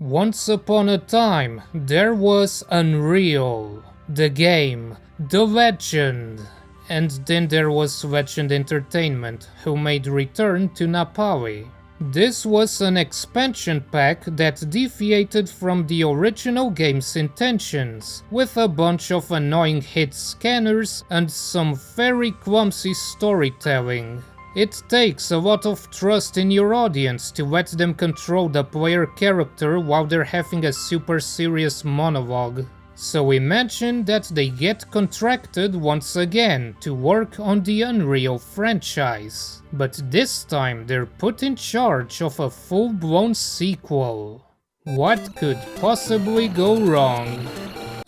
Once upon a time, there was Unreal, the game, the legend. And then there was Legend Entertainment, who made Return to Napali. This was an expansion pack that deviated from the original game's intentions, with a bunch of annoying hit scanners and some very clumsy storytelling. It takes a lot of trust in your audience to let them control the player character while they're having a super serious monologue. So imagine that they get contracted once again to work on the Unreal franchise, but this time they're put in charge of a full-blown sequel. What could possibly go wrong?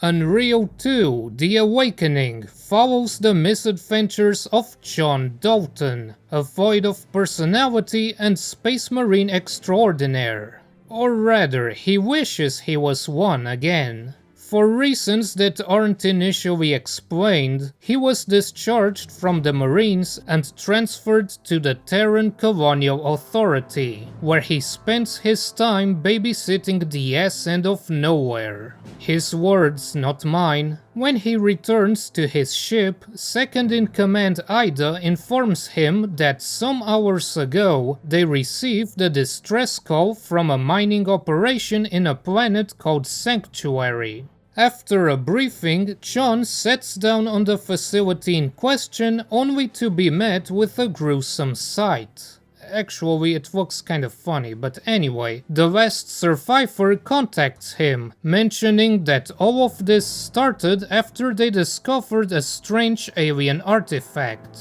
Unreal 2: The Awakening follows the misadventures of John Dalton, a void of personality and space marine extraordinaire. Or rather, he wishes he was one again. For reasons that aren't initially explained, he was discharged from the Marines and transferred to the Terran Colonial Authority, where he spends his time babysitting the ass end of nowhere. His words, not mine. When he returns to his ship, Second-in-Command Ida informs him that some hours ago they received a distress call from a mining operation in a planet called Sanctuary. After a briefing, John sets down on the facility in question only to be met with a gruesome sight. Actually, it looks kind of funny, but anyway, the last survivor contacts him, mentioning that all of this started after they discovered a strange alien artifact.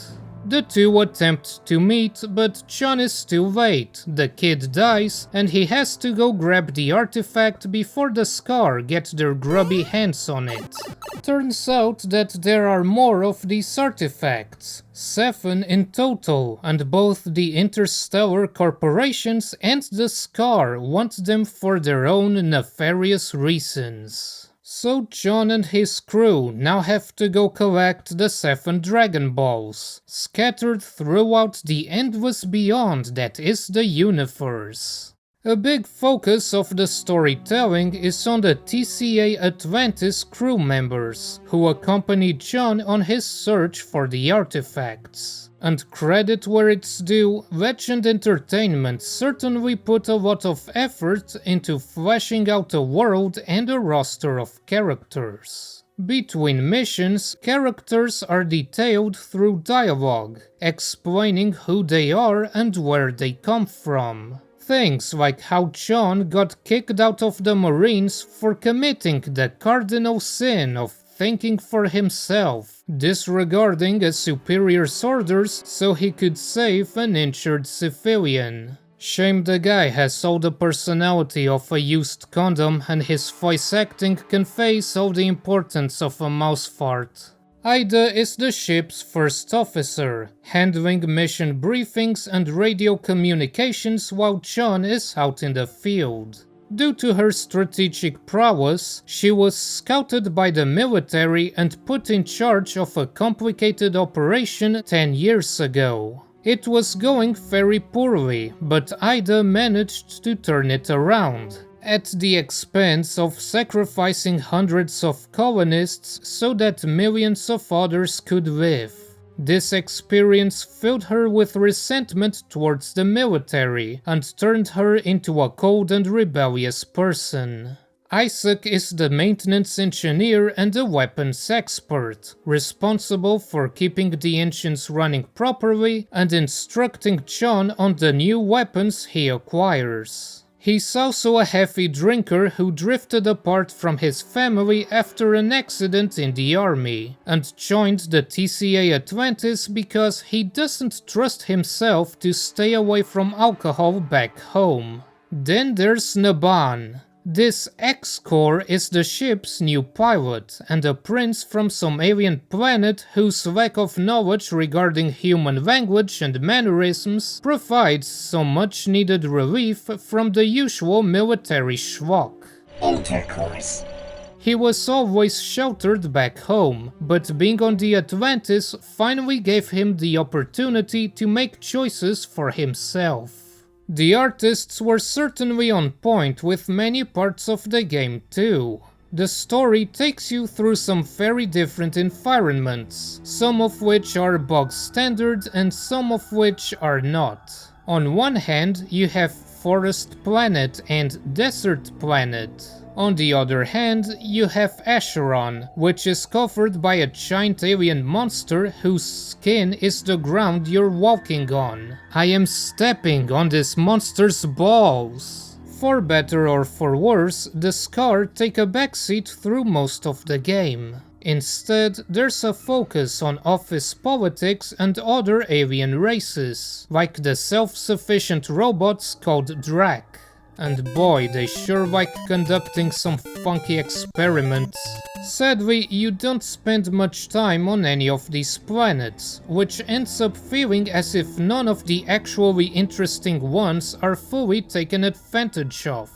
The two attempt to meet, but John is too late. The kid dies, and he has to go grab the artifact before the Scar get their grubby hands on it. Turns out that there are more of these artifacts, 7 in total, and both the interstellar corporations and the Scar want them for their own nefarious reasons. So John and his crew now have to go collect the 7 Dragon Balls, scattered throughout the endless beyond that is the universe. A big focus of the storytelling is on the TCA Atlantis crew members, who accompany John on his search for the artifacts. And credit where it's due, Legend Entertainment certainly put a lot of effort into fleshing out a world and a roster of characters. Between missions, characters are detailed through dialogue, explaining who they are and where they come from. Things like how John got kicked out of the Marines for committing the cardinal sin of thinking for himself, disregarding a superior's orders so he could save an injured civilian. Shame the guy has all the personality of a used condom and his voice acting conveys all the importance of a mouse fart. Ida is the ship's first officer, handling mission briefings and radio communications while John is out in the field. Due to her strategic prowess, she was scouted by the military and put in charge of a complicated operation 10 years ago. It was going very poorly, but Ida managed to turn it around, at the expense of sacrificing hundreds of colonists so that millions of others could live. This experience filled her with resentment towards the military and turned her into a cold and rebellious person. Isaac is the maintenance engineer and a weapons expert, responsible for keeping the engines running properly and instructing John on the new weapons he acquires. He's also a heavy drinker who drifted apart from his family after an accident in the army, and joined the TCA Atlantis because he doesn't trust himself to stay away from alcohol back home. Then there's Naban. This X-Core is the ship's new pilot, and a prince from some alien planet whose lack of knowledge regarding human language and mannerisms provides some much needed relief from the usual military schlock. Intercourse. He was always sheltered back home, but being on the Atlantis finally gave him the opportunity to make choices for himself. The artists were certainly on point with many parts of the game too. The story takes you through some very different environments, some of which are bog standard and some of which are not. On one hand, you have Forest Planet and Desert Planet. On the other hand, you have Acheron, which is covered by a giant alien monster whose skin is the ground you're walking on. I am stepping on this monster's balls. For better or for worse, the Scar take a backseat through most of the game. Instead, there's a focus on office politics and other alien races, like the self-sufficient robots called Drac. And boy, they sure like conducting some funky experiments. Sadly, you don't spend much time on any of these planets, which ends up feeling as if none of the actually interesting ones are fully taken advantage of.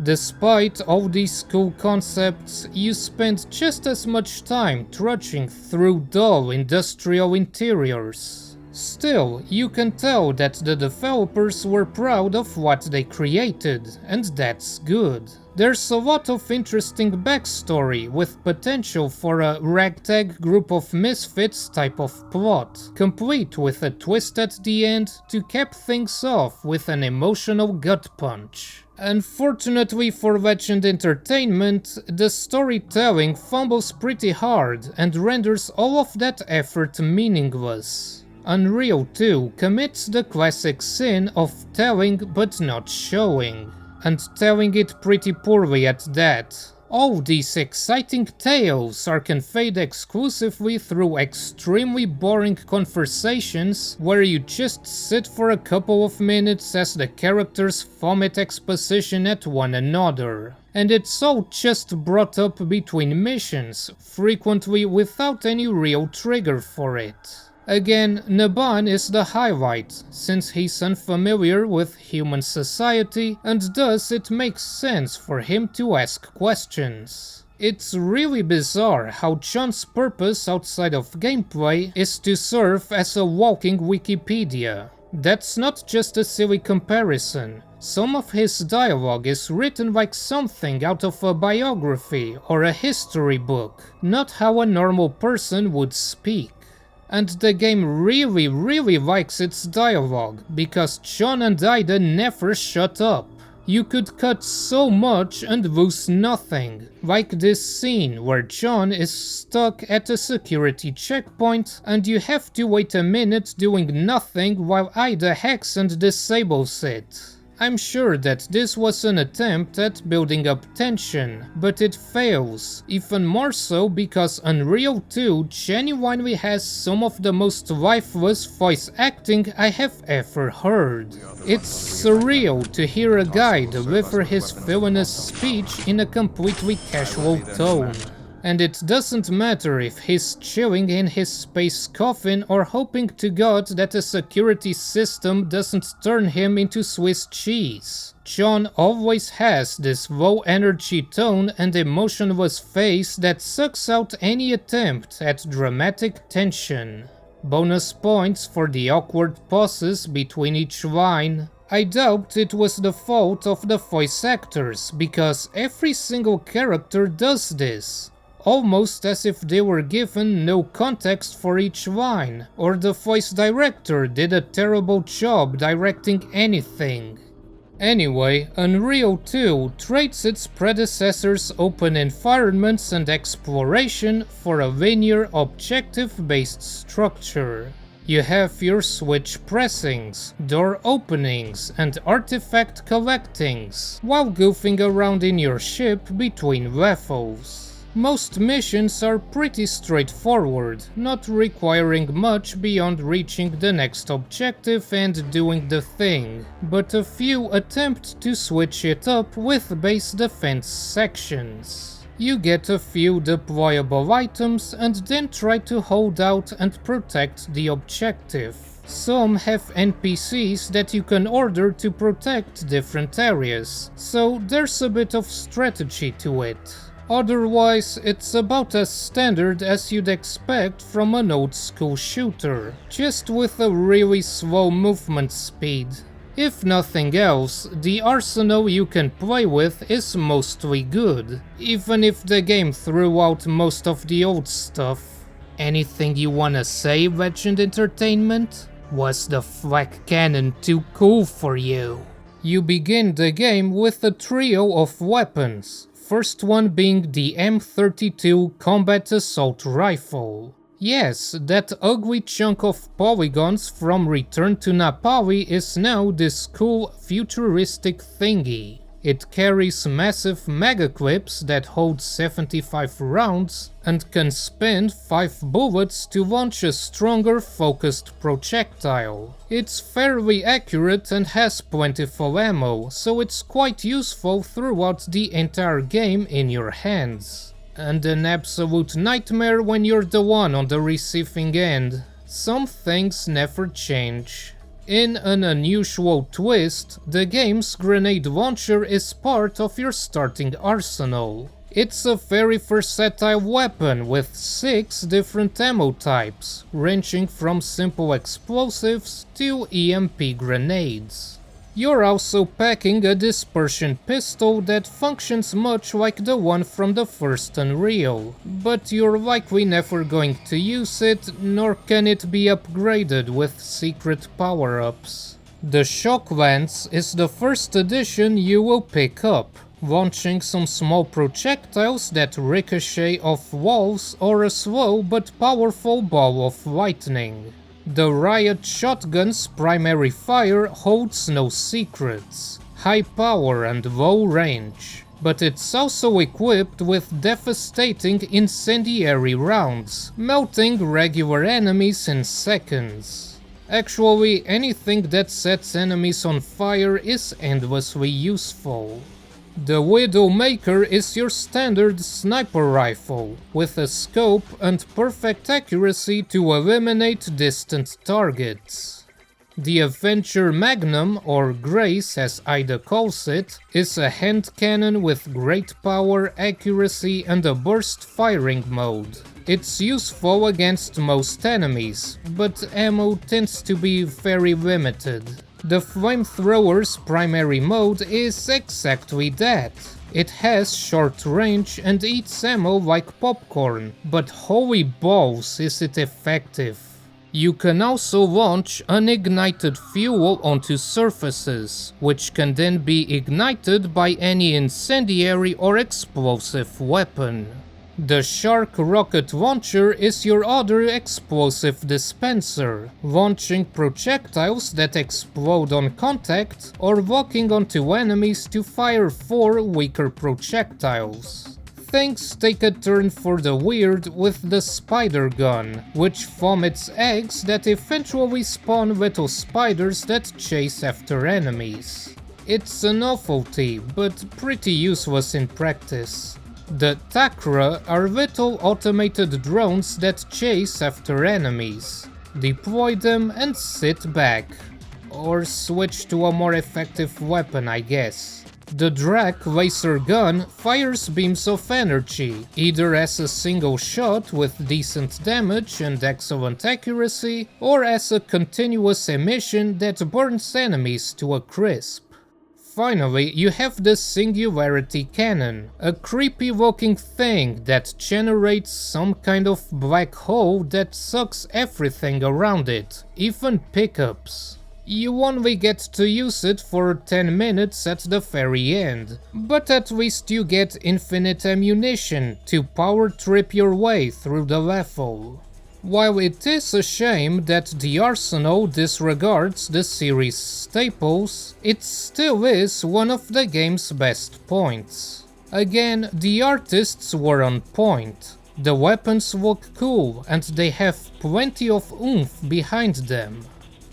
Despite all these cool concepts, you spend just as much time trudging through dull industrial interiors. Still, you can tell that the developers were proud of what they created, and that's good. There's a lot of interesting backstory with potential for a ragtag group of misfits type of plot, complete with a twist at the end to cap things off with an emotional gut punch. Unfortunately for Legend Entertainment, the storytelling fumbles pretty hard and renders all of that effort meaningless. Unreal 2 commits the classic sin of telling but not showing, and telling it pretty poorly at that. All these exciting tales are conveyed exclusively through extremely boring conversations where you just sit for a couple of minutes as the characters vomit exposition at one another. And it's all just brought up between missions, frequently without any real trigger for it. Again, Naban is the highlight, since he's unfamiliar with human society and thus it makes sense for him to ask questions. It's really bizarre how John's purpose outside of gameplay is to serve as a walking Wikipedia. That's not just a silly comparison. Some of his dialogue is written like something out of a biography or a history book, not how a normal person would speak. And the game really likes its dialogue, because John and Ida never shut up. You could cut so much and lose nothing, like this scene where John is stuck at a security checkpoint and you have to wait a minute doing nothing while Ida hacks and disables it. I'm sure that this was an attempt at building up tension, but it fails, even more so because Unreal 2 genuinely has some of the most lifeless voice acting I have ever heard. It's surreal to hear a guy deliver his villainous speech in a completely casual tone. And it doesn't matter if he's chilling in his space coffin or hoping to God that a security system doesn't turn him into Swiss cheese. John always has this low energy tone and emotionless face that sucks out any attempt at dramatic tension. Bonus points for the awkward pauses between each line. I doubt it was the fault of the voice actors, because every single character does this. Almost as if they were given no context for each line, or the voice director did a terrible job directing anything. Anyway, Unreal 2 trades its predecessor's open environments and exploration for a linear, objective-based structure. You have your switch pressings, door openings, and artifact collectings, while goofing around in your ship between levels. Most missions are pretty straightforward, not requiring much beyond reaching the next objective and doing the thing, but a few attempt to switch it up with base defense sections. You get a few deployable items and then try to hold out and protect the objective. Some have NPCs that you can order to protect different areas, so there's a bit of strategy to it. Otherwise, it's about as standard as you'd expect from an old school shooter, just with a really slow movement speed. If nothing else, the arsenal you can play with is mostly good, even if the game threw out most of the old stuff. Anything you wanna say, Legend Entertainment? Was the flak cannon too cool for you? You begin the game with a trio of weapons, first one being the M32 Combat Assault Rifle. Yes, that ugly chunk of polygons from Return to Napali is now this cool futuristic thingy. It carries massive mega clips that hold 75 rounds and can spend 5 bullets to launch a stronger focused projectile. It's fairly accurate and has plentiful ammo, so it's quite useful throughout the entire game in your hands. And an absolute nightmare when you're the one on the receiving end. Some things never change. In an unusual twist, the game's grenade launcher is part of your starting arsenal. It's a very versatile weapon with 6 different ammo types, ranging from simple explosives to EMP grenades. You're also packing a dispersion pistol that functions much like the one from the first Unreal, but you're likely never going to use it, nor can it be upgraded with secret power-ups. The Shock Lance is the first addition you will pick up, launching some small projectiles that ricochet off walls or a slow but powerful ball of lightning. The Riot Shotgun's primary fire holds no secrets, high power and low range, but it's also equipped with devastating incendiary rounds, melting regular enemies in seconds. Actually, anything that sets enemies on fire is endlessly useful. The Widowmaker is your standard sniper rifle, with a scope and perfect accuracy to eliminate distant targets. The Avenger Magnum, or Grace as Ida calls it, is a hand cannon with great power, accuracy and a burst firing mode. It's useful against most enemies, but ammo tends to be very limited. The flamethrower's primary mode is exactly that. It has short range and eats ammo like popcorn, but holy balls is it effective. You can also launch unignited fuel onto surfaces, which can then be ignited by any incendiary or explosive weapon. The Shark rocket launcher is your other explosive dispenser, launching projectiles that explode on contact or locking onto enemies to fire 4 weaker projectiles. Things take a turn for the weird with the spider gun, which vomits eggs that eventually spawn little spiders that chase after enemies. It's a novelty, but pretty useless in practice. The Takra are little automated drones that chase after enemies. Deploy them and sit back. Or switch to a more effective weapon, I guess. The Drak laser gun fires beams of energy, either as a single shot with decent damage and excellent accuracy, or as a continuous emission that burns enemies to a crisp. Finally, you have the Singularity Cannon, a creepy looking thing that generates some kind of black hole that sucks everything around it, even pickups. You only get to use it for 10 minutes at the very end, but at least you get infinite ammunition to power trip your way through the level. While it is a shame that the arsenal disregards the series' staples, it still is one of the game's best points. Again, the artists were on point. The weapons look cool and they have plenty of oomph behind them.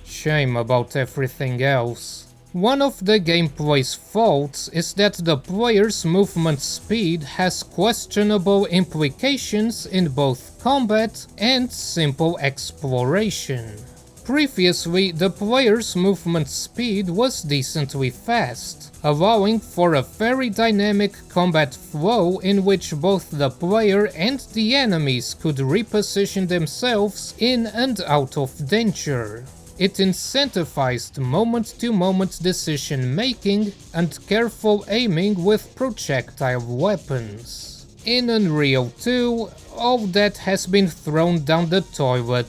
Shame about everything else. One of the gameplay's faults is that the player's movement speed has questionable implications in both combat and simple exploration. Previously, the player's movement speed was decently fast, allowing for a very dynamic combat flow in which both the player and the enemies could reposition themselves in and out of danger. it incentivized moment-to-moment decision-making and careful aiming with projectile weapons. In Unreal 2, all that has been thrown down the toilet.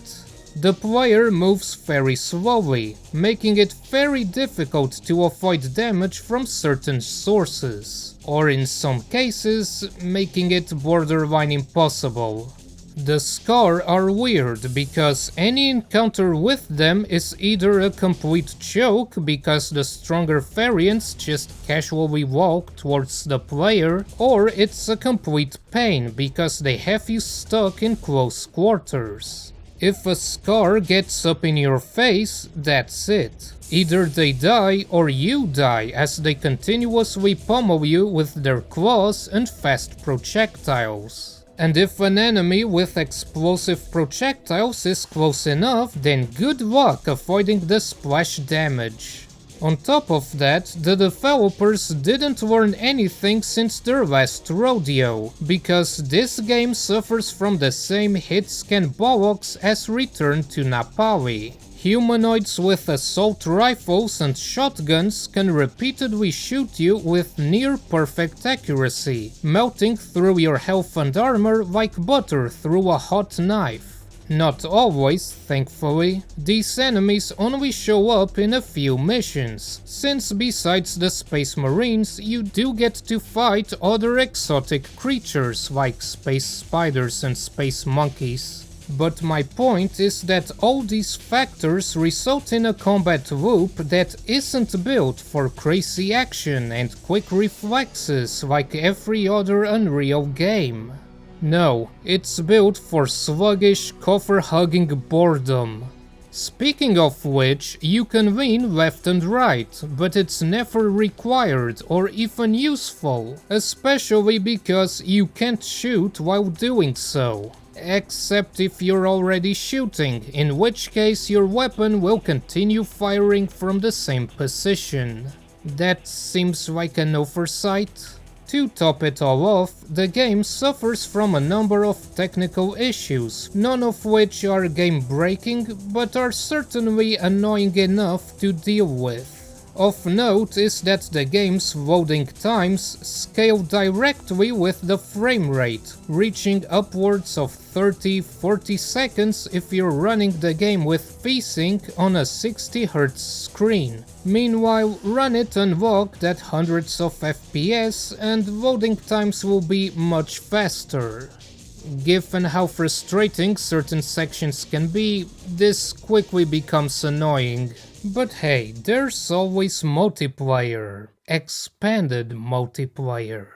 The player moves very slowly, making it very difficult to avoid damage from certain sources, or in some cases, making it borderline impossible. The Scar are weird because any encounter with them is either a complete joke because the stronger variants just casually walk towards the player, or it's a complete pain because they have you stuck in close quarters. If a Scar gets up in your face, that's it. Either they die or you die as they continuously pummel you with their claws and fast projectiles. And if an enemy with explosive projectiles is close enough, then good luck avoiding the splash damage. On top of that, the developers didn't learn anything since their last rodeo, because this game suffers from the same hit-scan bollocks as Return to Napali. Humanoids with assault rifles and shotguns can repeatedly shoot you with near-perfect accuracy, melting through your health and armor like butter through a hot knife. Not always, thankfully. These enemies only show up in a few missions, since besides the Space Marines, you do get to fight other exotic creatures like space spiders and space monkeys. But my point is that all these factors result in a combat loop that isn't built for crazy action and quick reflexes like every other Unreal game. No, it's built for sluggish, cover-hugging boredom. Speaking of which, you can lean left and right, but it's never required or even useful, especially because you can't shoot while doing so. Except if you're already shooting, in which case your weapon will continue firing from the same position. That seems like an oversight. To top it all off, the game suffers from a number of technical issues, none of which are game-breaking, but are certainly annoying enough to deal with. Of note is that the game's loading times scale directly with the frame rate, reaching upwards of 30-40 seconds if you're running the game with VSync on a 60Hz screen. Meanwhile, run it unlocked at hundreds of FPS and loading times will be much faster. Given how frustrating certain sections can be, this quickly becomes annoying. But hey, there's always multiplayer. Expanded multiplayer.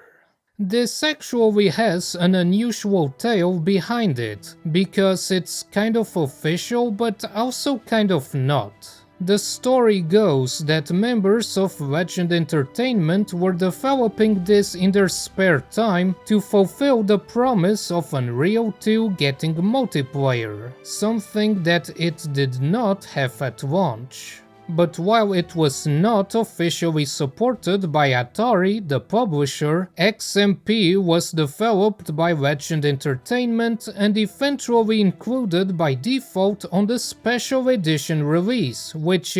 This actually has an unusual tale behind it, because it's kind of official but also kind of not. The story goes that members of Legend Entertainment were developing this in their spare time to fulfill the promise of Unreal 2 getting multiplayer, something that it did not have at launch. But while it was not officially supported by Atari, the publisher, XMP was developed by Legend Entertainment and eventually included by default on the Special Edition release, which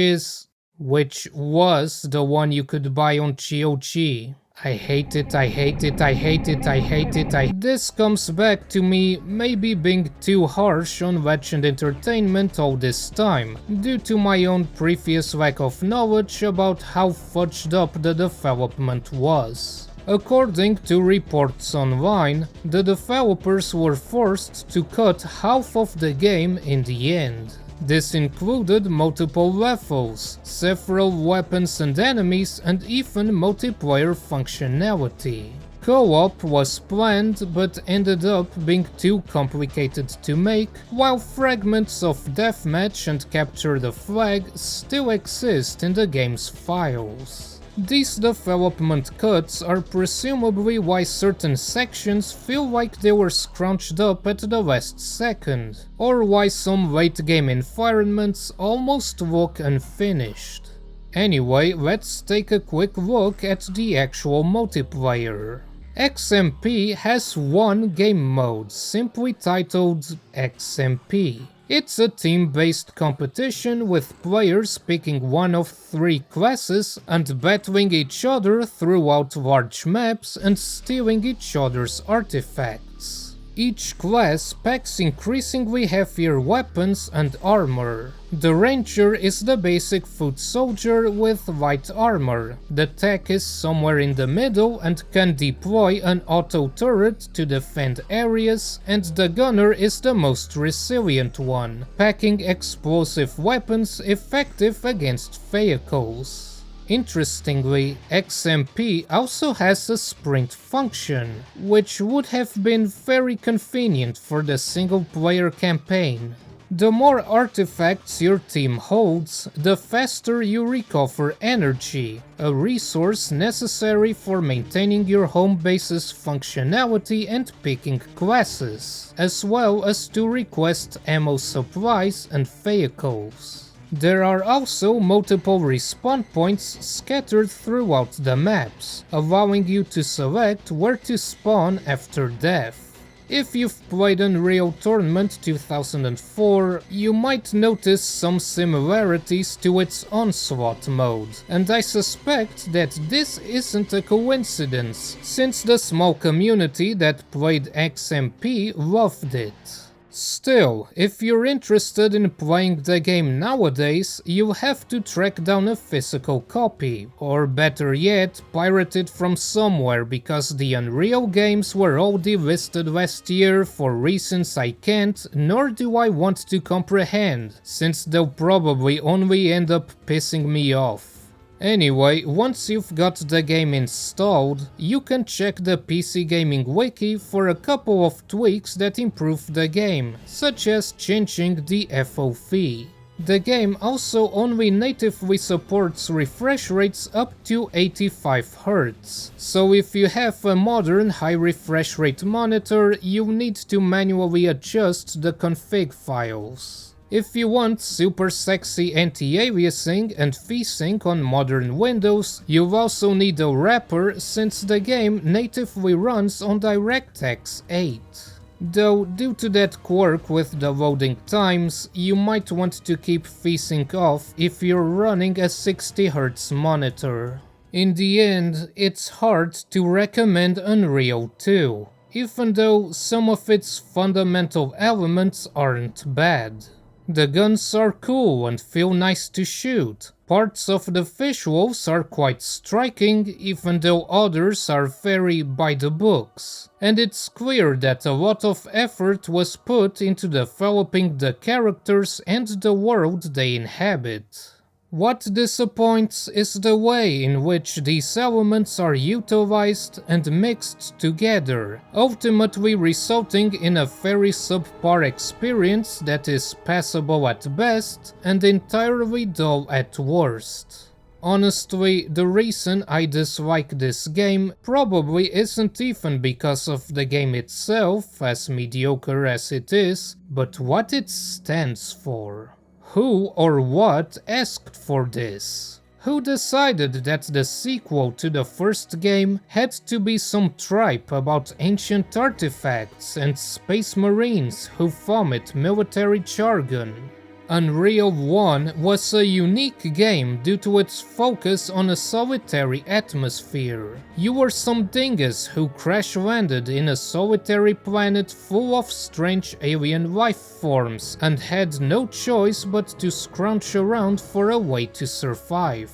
was the one you could buy on GOG. I hate it, I hate it, I hate it, I hate it, This comes back to me maybe being too harsh on Legend Entertainment all this time, due to my own previous lack of knowledge about how fudged up the development was. According to reports online, the developers were forced to cut half of the game in the end. This included multiple levels, several weapons and enemies, and even multiplayer functionality. Co-op was planned but ended up being too complicated to make, while fragments of Deathmatch and Capture the Flag still exist in the game's files. These development cuts are presumably why certain sections feel like they were scrunched up at the last second, or why some late-game environments almost look unfinished. Anyway, let's take a quick look at the actual multiplayer. XMP has one game mode, simply titled XMP. It's a team-based competition with players picking one of 3 classes and battling each other throughout large maps and stealing each other's artifacts. Each class packs increasingly heavier weapons and armor. The Ranger is the basic foot soldier with light armor. The Tech is somewhere in the middle and can deploy an auto turret to defend areas, and the Gunner is the most resilient one, packing explosive weapons effective against vehicles. Interestingly, XMP also has a sprint function, which would have been very convenient for the single-player campaign. The more artifacts your team holds, the faster you recover energy, a resource necessary for maintaining your home base's functionality and picking classes, as well as to request ammo supplies and vehicles. There are also multiple respawn points scattered throughout the maps, allowing you to select where to spawn after death. If you've played Unreal Tournament 2004, you might notice some similarities to its Onslaught mode, and I suspect that this isn't a coincidence, since the small community that played XMP loved it. Still, if you're interested in playing the game nowadays, you have to track down a physical copy, or better yet, pirate it from somewhere, because the Unreal games were all delisted last year for reasons I can't, nor do I want to comprehend, since they'll probably only end up pissing me off. Anyway, once you've got the game installed, you can check the PC Gaming Wiki for a couple of tweaks that improve the game, such as changing the FOV. The game also only natively supports refresh rates up to 85Hz, so if you have a modern high refresh rate monitor, you need to manually adjust the config files. If you want super sexy anti-aliasing and VSync on modern Windows, you'll also need a wrapper since the game natively runs on DirectX 8. Though, due to that quirk with the loading times, you might want to keep VSync off if you're running a 60Hz monitor. In the end, it's hard to recommend Unreal 2, even though some of its fundamental elements aren't bad. The guns are cool and feel nice to shoot. Parts of the visuals are quite striking, even though others are very by the books. And it's clear that a lot of effort was put into developing the characters and the world they inhabit. What disappoints is the way in which these elements are utilized and mixed together, ultimately resulting in a very subpar experience that is passable at best and entirely dull at worst. Honestly, the reason I dislike this game probably isn't even because of the game itself, as mediocre as it is, but what it stands for. Who or what asked for this? Who decided that the sequel to the first game had to be some tripe about ancient artifacts and space marines who vomit military jargon? Unreal 1 was a unique game due to its focus on a solitary atmosphere. You were some dingus who crash-landed in a solitary planet full of strange alien life forms and had no choice but to scrounge around for a way to survive.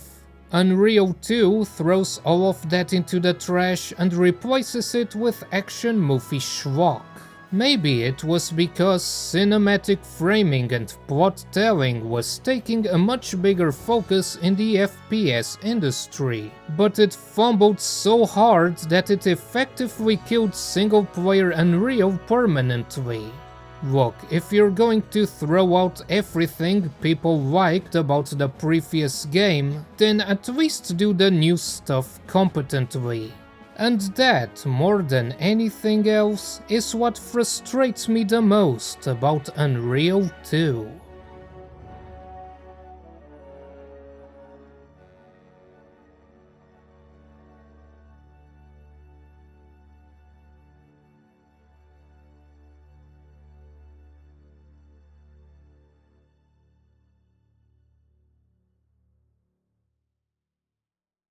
Unreal 2 throws all of that into the trash and replaces it with action movie schlock. Maybe it was because cinematic framing and plot telling was taking a much bigger focus in the FPS industry, but it fumbled so hard that it effectively killed single-player Unreal permanently. Look, if you're going to throw out everything people liked about the previous game, then at least do the new stuff competently. And that, more than anything else, is what frustrates me the most about Unreal 2.